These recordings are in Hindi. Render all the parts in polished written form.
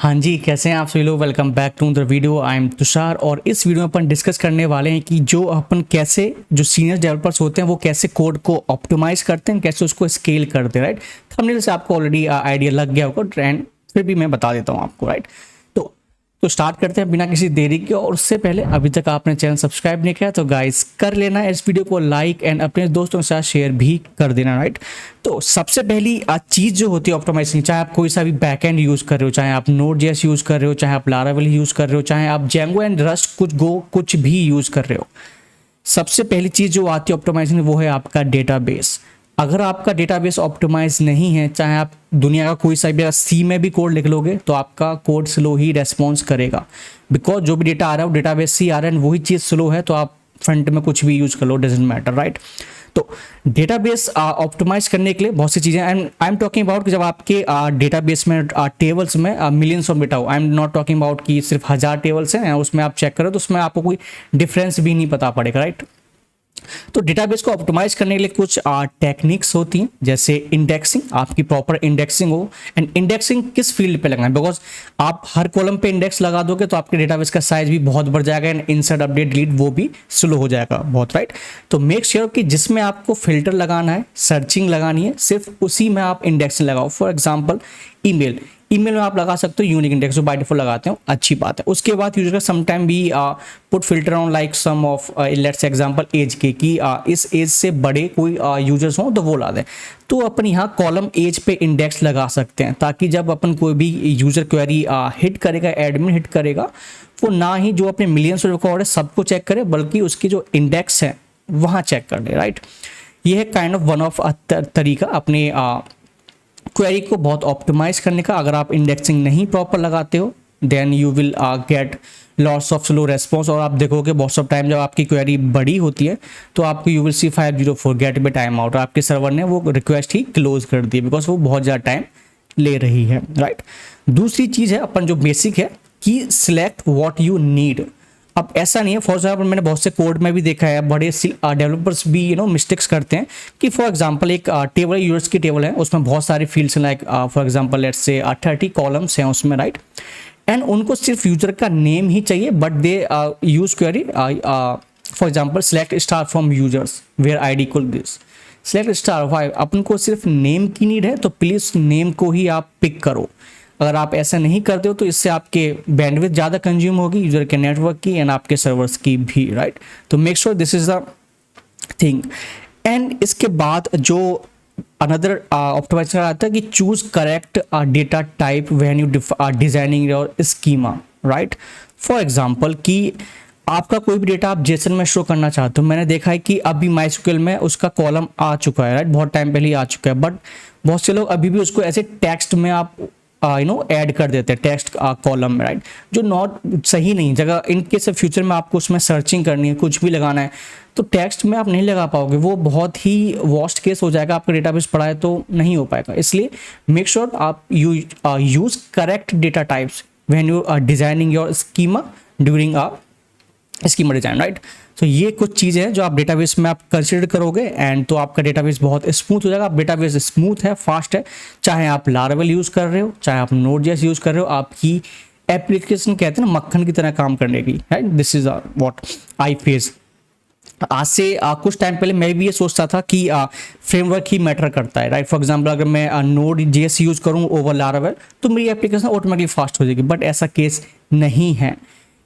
हाँ जी, कैसे हैं आप सभी लोग। Welcome back to the video. I am Tushar और इस वीडियो में अपन डिस्कस करने वाले हैं कि जो अपन कैसे जो सीनियर डेवलपर्स होते हैं वो कैसे कोड को ऑप्टिमाइज करते हैं, कैसे उसको स्केल करते हैं। राइट, थंबनेल से आपको ऑलरेडी आइडिया लग गया होगा, ट्रेंड फिर भी मैं बता देता हूँ आपको। राइट, तो स्टार्ट करते हैं बिना किसी देरी के। और उससे पहले अभी तक आपने चैनल सब्सक्राइब नहीं किया तो गाइस कर लेना, इस वीडियो को लाइक एंड अपने दोस्तों के साथ शेयर भी कर देना। राइट, तो सबसे पहली चीज़ जो होती है ऑप्टिमाइजेशन, चाहे आप कोई सा भी बैकएंड यूज़ कर रहे हो, चाहे आप Node.js यूज़ कर रहे हो, चाहे आप Laravel यूज़ कर रहे हो, चाहे आप Django एंड रस्ट कुछ भी यूज़ कर रहे हो, सबसे पहली चीज़ जो आती है ऑप्टिमाइजेशन वो है आपका डेटाबेस। अगर आपका डेटाबेस ऑप्टिमाइज नहीं है, चाहे आप दुनिया का कोई सा भी सी में भी कोड लिख लोगे तो आपका कोड स्लो ही रेस्पॉन्स करेगा, बिकॉज जो भी डेटा आ रहा है वो डेटाबेस से आ रहा है, वही चीज़ स्लो है तो आप फ्रंट में कुछ भी यूज कर लो, डजेंट मैटर। राइट, तो डेटाबेस ऑप्टिमाइज करने के लिए बहुत सी चीज़ें, and I am talking about कि जब आपके डेटाबेस में टेबल्स में मिलियंस ऑफ डेटा हो, I am not talking about कि सिर्फ 1000 टेबल्स हैं उसमें आप चेक करो तो उसमें आपको कोई डिफरेंस भी नहीं पता पड़ेगा। राइट, तो डेटाबेस को ऑप्टिमाइज करने के लिए कुछ टेक्निक्स होती हैं, जैसे इंडेक्सिंग, आपकी प्रॉपर इंडेक्सिंग हो। एंड इंडेक्सिंग किस फील्ड पे लगाएं, बिकॉज आप हर कॉलम पे इंडेक्स लगा दोगे तो आपके डेटाबेस का साइज भी बहुत बढ़ जाएगा एंड इंसर्ट अपडेट डिलीट वो भी स्लो हो जाएगा बहुत। राइट, तो मेक श्योर कि जिसमें आपको फिल्टर लगाना है, सर्चिंग लगानी है, सिर्फ उसी में आप इंडेक्सिंग लगाओ। फॉर एग्जाम्पल ईमेल में आप लगा सकते हो यूनिक इंडेक्स, जो बाय डिफॉल्ट लगाते हो, अच्छी बात है। उसके बाद यूजर का समटाइम भी put filter on like some of let's example as के, कि इस एज से बड़े कोई यूजर्स हों तो वो ला दें, तो अपन यहाँ कॉलम एज पे इंडेक्स लगा सकते हैं, ताकि जब अपन कोई भी यूजर क्वेरी हिट करेगा, एडमिन हिट करेगा, वो ना ही जो अपने मिलियंस रिकॉर्ड है सबको चेक करे, बल्कि उसकी जो इंडेक्स है वहाँ चेक कर ले। राइट, ये है काइंड ऑफ वन ऑफ तरीका अपने क्वेरी को बहुत ऑप्टिमाइज करने का। अगर आप इंडेक्सिंग नहीं प्रॉपर लगाते हो then you will get lots of slow response, और आप देखोगे बहुत ऑफ टाइम जब आपकी क्वेरी बड़ी होती है तो आपको you will see 504 gateway timeout, आपके सर्वर ने वो रिक्वेस्ट ही क्लोज कर दी बिकॉज वो बहुत ज़्यादा टाइम ले रही है। राइट, दूसरी चीज़ है अपन जो बेसिक है कि सिलेक्ट व्हाट यू नीड। अब ऐसा नहीं है, फॉर एग्जाम्पल मैंने बहुत से कोड में भी देखा है, बड़े डेवलपर्स भी मिस्टेक्स करते हैं कि फॉर एग्जांपल एक टेबल यूजर्स की टेबल है, उसमें बहुत सारे फील्ड्स हैं, like for example let's say 30 columns हैं उसमें। राइट, एंड उनको सिर्फ यूजर का नेम ही चाहिए, but they use query for example select star from users where ID equal this, select star. Why अपन को सिर्फ नेम की नीड है तो प्लीज नेम को ही आप पिक करो। अगर आप ऐसा नहीं करते हो तो इससे आपके बैंडविड्थ ज़्यादा कंज्यूम होगी, यूजर के नेटवर्क की एंड आपके सर्वर्स की भी। राइट, तो make sure this is the thing. And इसके बाद जो अनदर ऑप्टिमाइजेशन आता है कि choose correct data type when you designing your schema. Right, for example कि आपका कोई भी डेटा आप जेसन में शो करना चाहते हो, मैंने देखा है कि अभी माइस्क्यूएल में उसका कॉलम आ चुका है। राइट, बहुत टाइम पहले ही आ चुका है, बट बहुत से लोग अभी भी उसको ऐसे टेक्स्ट में आप ऐड कर देते हैं, टेक्स्ट कॉलम में। राइट, जो नॉट सही नहीं जगह। इन केस फ्यूचर में आपको उसमें सर्चिंग करनी है, कुछ भी लगाना है, तो टेक्स्ट में आप नहीं लगा पाओगे, वो बहुत ही वर्स्ट केस हो जाएगा, आपका डेटाबेस पड़ा है तो नहीं हो पाएगा। इसलिए मेक श्योर आप use correct data types when you are designing your schema during schema design. Right, तो ये कुछ चीज़ें हैं जो आप डेटाबेस में आप कंसिडर करोगे एंड तो आपका डेटाबेस बहुत स्मूथ हो जाएगा। आप डेटाबेस स्मूथ है, फास्ट है, चाहे आप Laravel यूज़ कर रहे हो, चाहे आप Node.js यूज़ कर रहे हो, आपकी एप्लीकेशन कहते हैं ना मक्खन की तरह काम करने की। Right, this is what I face. आज से कुछ टाइम पहले मैं भी ये सोचता था कि फ्रेमवर्क ही मैटर करता है। राइट, फॉर एग्जांपल अगर मैं Node.js यूज़ करूँ ओवर Laravel तो मेरी एप्लीकेशन ऑटोमेटिकली फास्ट हो जाएगी, बट ऐसा केस नहीं है।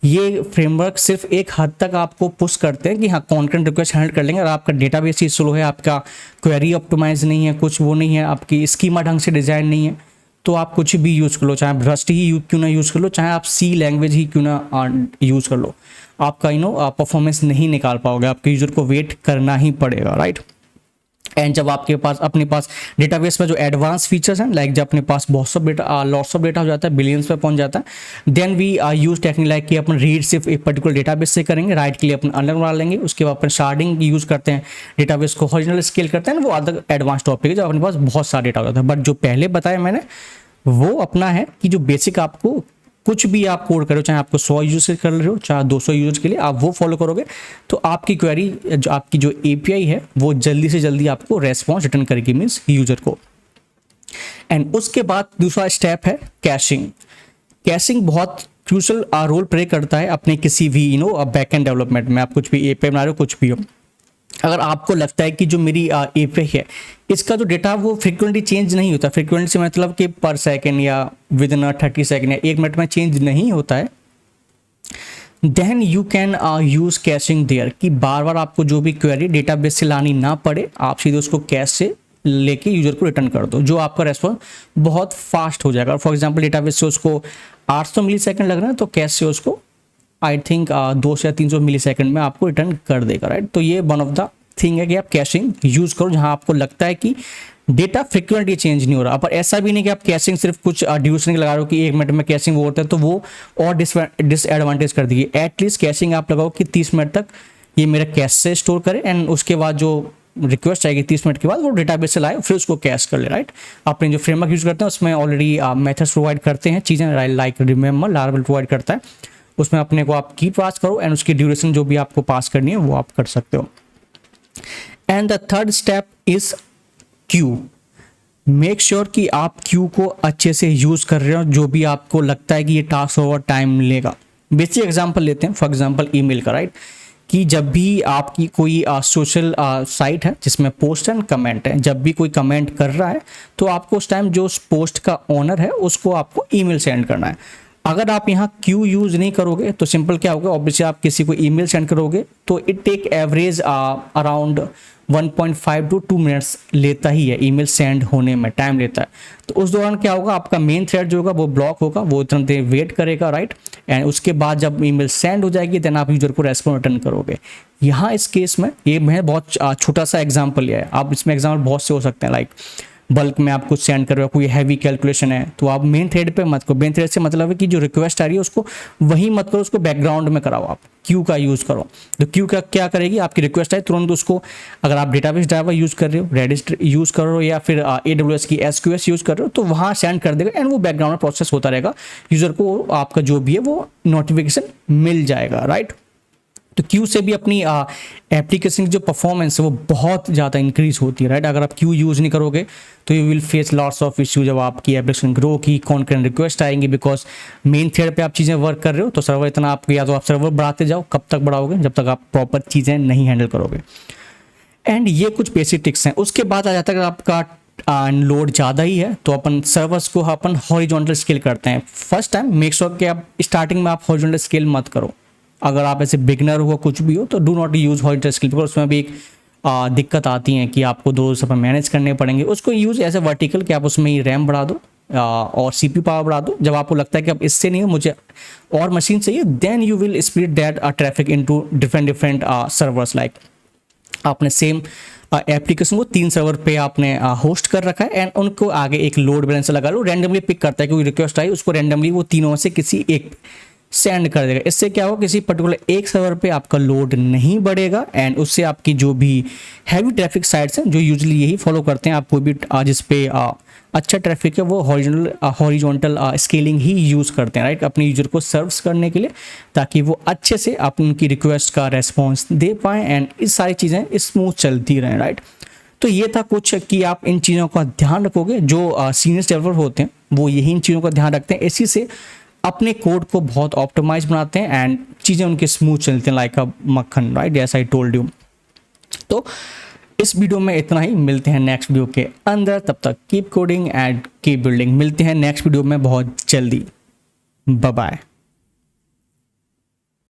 ये फ्रेमवर्क सिर्फ एक हद तक आपको पुश करते हैं कि हाँ कॉन्करेंट रिक्वेस्ट हैंडल कर लेंगे। और आपका डेटाबेस ही स्लो है, आपका क्वेरी ऑप्टिमाइज नहीं है, कुछ वो नहीं है, आपकी स्कीमा ढंग से डिज़ाइन नहीं है, तो आप कुछ भी यूज़ कर लो, चाहे आप रस्ट ही क्यों ना यूज़ कर लो, चाहे आप सी लैंग्वेज ही क्यों ना यूज़ कर लो, आपका परफॉर्मेंस नहीं निकाल पाओगे, आपके यूज़र को वेट करना ही पड़ेगा। राइट, एंड जब आपके पास अपने पास डेटाबेस में जो एडवांस फीचर्स हैं, लाइक जब अपने पास बहुत सब डेटा लॉट्स ऑफ डेटा हो जाता है, बिलियंस पे पहुंच जाता है, then we use technique like कि अपन रीड सिर्फ एक पर्टिकुलर डेटाबेस से करेंगे, राइट के लिए अपन अलग बना लेंगे, उसके बाद अपन शार्डिंग यूज करते हैं, डेटाबेस को हॉरिजॉन्टल स्केल करते हैं, वो अलग एडवांस टॉपिक है जब अपने पास बहुत सारा डेटा हो जाता है। बट जो पहले बताया मैंने वो अपना है कि जो बेसिक आपको कुछ भी आप कोड करो, चाहे आपको 100 यूजर से कर रहे हो, चाहे 200 यूजर्स के लिए, आप वो फॉलो करोगे तो आपकी क्वेरी जो आपकी जो एपीआई है वो जल्दी से जल्दी आपको रेस्पॉन्स रिटर्न करेगी, मीन्स यूजर को। एंड उसके बाद दूसरा स्टेप है कैशिंग। कैशिंग बहुत क्रूशल रोल प्ले करता है अपने किसी भी बैकएंड डेवलपमेंट में। आप कुछ भी एपीआई बना रहे हो, कुछ भी हो, अगर आपको लगता है कि जो मेरी एपीआई है इसका जो डेटा वो फ्रिक्वेंटली चेंज नहीं होता, फ्रिक्वेंटली से मतलब कि पर सेकेंड या विद इन 30 सेकेंड या 1 मिनट में चेंज नहीं होता है, then you can use caching there, कि बार बार आपको जो भी क्वेरी डेटाबेस से लानी ना पड़े, आप सीधे उसको कैश से लेके यूजर को रिटर्न कर दो, जो आपका रेस्पॉन्स बहुत फास्ट हो जाएगा। फॉर एग्जांपल डेटाबेस से उसको 800 मिली सेकेंड लग रहा है तो कैश से उसको आई थिंक 200 या 300 मिली सेकेंड में आपको रिटर्न कर देगा, राइट। तो ये वन ऑफ द थिंग है कि आप कैशिंग यूज करो जहां आपको लगता है कि डेटा फ्रिक्वेंटली चेंज नहीं हो रहा। पर ऐसा भी नहीं कि आप कैशिंग सिर्फ कुछ ड्यूरेशन लगा रहे हो कि 1 मिनट में कैशिंग वो होता है, तो वो और डिसएडवांटेज कर दीजिए। एटलीस्ट कैशिंग आप लगाओ कि 30 मिनट तक ये मेरा कैश से स्टोर करे, एंड उसके बाद जो रिक्वेस्ट आएगी 30 मिनट के बाद वो डेटाबेस से लाए, फिर उसको कैश कर ले, राइट। अपने जो फ्रेमवर्क यूज करते हैं उसमें ऑलरेडी मेथड्स प्रोवाइड करते हैं, चीज़ें लाइक रिमेंबर लारावेल प्रोवाइड करता है, उसमें अपने को आप की पास करो एंड उसकी ड्यूरेशन जो भी आपको पास करनी है वो आप कर सकते हो। And the third step is Q. Make sure कि आप क्यू को अच्छे से यूज कर रहे हो, जो भी आपको लगता है कि ये टास्क ओवर टाइम लेगा। बेसिक एग्जांपल लेते हैं, फॉर एग्जांपल ईमेल का, राइट, कि जब भी आपकी कोई सोशल साइट है जिसमें पोस्ट एंड कमेंट है, जब भी कोई कमेंट कर रहा है तो आपको उस टाइम जो पोस्ट का ओनर है उसको आपको ईमेल सेंड करना है। अगर आप यहाँ क्यू यूज नहीं करोगे तो सिंपल क्या होगा, ऑब्वियसली आप किसी को ईमेल सेंड करोगे तो it take average around 1.5 to 2 minutes लेता ही है, ईमेल सेंड होने में टाइम लेता है। तो उस दौरान क्या होगा, आपका मेन थ्रेड जो होगा वो ब्लॉक होगा, वो इतना देर वेट करेगा, राइट। एंड उसके बाद जब ईमेल सेंड हो जाएगी देन आप यूजर को रेस्पॉन्स रिटर्न करोगे। यहाँ इस केस में ये मैं बहुत छोटा सा एग्जाम्पल लिया है, आप इसमें एग्जाम्पल बहुत से हो सकते हैं, लाइक बल्क में आप कुछ सेंड कर रहे हो, कोई हैवी कैलकुलेशन है तो आप मेन थ्रेड पे मत करो। मेन थ्रेड से मतलब है कि जो रिक्वेस्ट आ रही है उसको वही मत करो, उसको बैकग्राउंड में कराओ, आप क्यू का यूज करो। तो क्यू का क्या करेगी, आपकी रिक्वेस्ट है तुरंत उसको, अगर आप डेटाबेस ड्राइवर यूज कर रहे हो, रेडिस यूज कर रहे हो या फिर AWS की SQS यूज कर रहे हो तो वहाँ सेंड कर देगा एंड वो बैकग्राउंड में प्रोसेस होता रहेगा, यूजर को आपका जो भी है वो नोटिफिकेशन मिल जाएगा, राइट। तो क्यू से भी अपनी एप्लीकेशन की जो परफॉर्मेंस है वो बहुत ज़्यादा इंक्रीज होती है, राइट। अगर आप क्यू यूज़ नहीं करोगे तो you will face lots of issue जब आपकी एप्लीकेशन ग्रो की, कॉन्करेंट रिक्वेस्ट आएंगी, बिकॉज मेन थ्रेड पे आप चीज़ें वर्क कर रहे हो तो सर्वर इतना आपको, या तो आप सर्वर बढ़ाते जाओ, कब तक बढ़ाओगे, जब तक आप प्रॉपर चीज़ें नहीं हैंडल करोगे। एंड ये कुछ बेसिक टिक्स हैं। उसके बाद आ जाता है अगर आपका लोड ज़्यादा ही है तो अपन सर्वर्स को अपन हॉरिजॉन्टल स्केल करते हैं। फर्स्ट टाइम मेक श्योर कि आप स्टार्टिंग में आप हॉरिजॉन्टल स्केल मत करो। अगर आप ऐसे बिगनर हो कुछ भी हो तो do not use horizontal scale, because उसमें भी एक दिक्कत आती है कि आपको दो सब मैनेज करने पड़ेंगे। उसको यूज़ ऐसे वर्टिकल कि आप उसमें रैम बढ़ा दो और CPU पावर बढ़ा दो। जब आपको लगता है कि अब इससे नहीं हो, मुझे और मशीन चाहिए, then you will split that traffic into different servers. Like आपने सेम एप्लीकेशन को 3 सर्वर पे आपने होस्ट कर रखा है एंड उनको आगे एक लोड बैलेंसर लगा लो, रैंडमली पिक करता है, कोई रिक्वेस्ट आई उसको रैंडमली वो तीनों में से किसी एक सेंड कर देगा। इससे क्या होगा, किसी पर्टिकुलर एक सर्वर पे आपका लोड नहीं बढ़ेगा एंड उससे आपकी जो भी हैवी ट्रैफिक साइट्स हैं जो यूजुअली यही फॉलो करते हैं, आप कोई भी जिस पे अच्छा ट्रैफिक है वो हॉरिजॉन्टल स्केलिंग ही यूज़ करते हैं, राइट, अपने यूजर को सर्व्स करने के लिए, ताकि वो अच्छे से आप उनकी रिक्वेस्ट का रेस्पॉन्स दे पाएँ एंड इस सारी चीज़ें स्मूथ चलती रहें, राइट। तो ये था कुछ कि आप इन चीज़ों का ध्यान रखोगे। जो सीनियर डेवलपर होते हैं वो यही इन चीज़ों का ध्यान रखते हैं, इसी से अपने कोड को बहुत ऑप्टिमाइज बनाते हैं एंड चीज़ें उनके स्मूथ चलते हैं, लाइक अ मक्खन, right, as I told you. तो इस वीडियो में इतना ही, मिलते हैं नेक्स्ट वीडियो के अंदर, तब तक keep coding and keep building. मिलते हैं नेक्स्ट वीडियो में बहुत जल्दी, बाय बाय।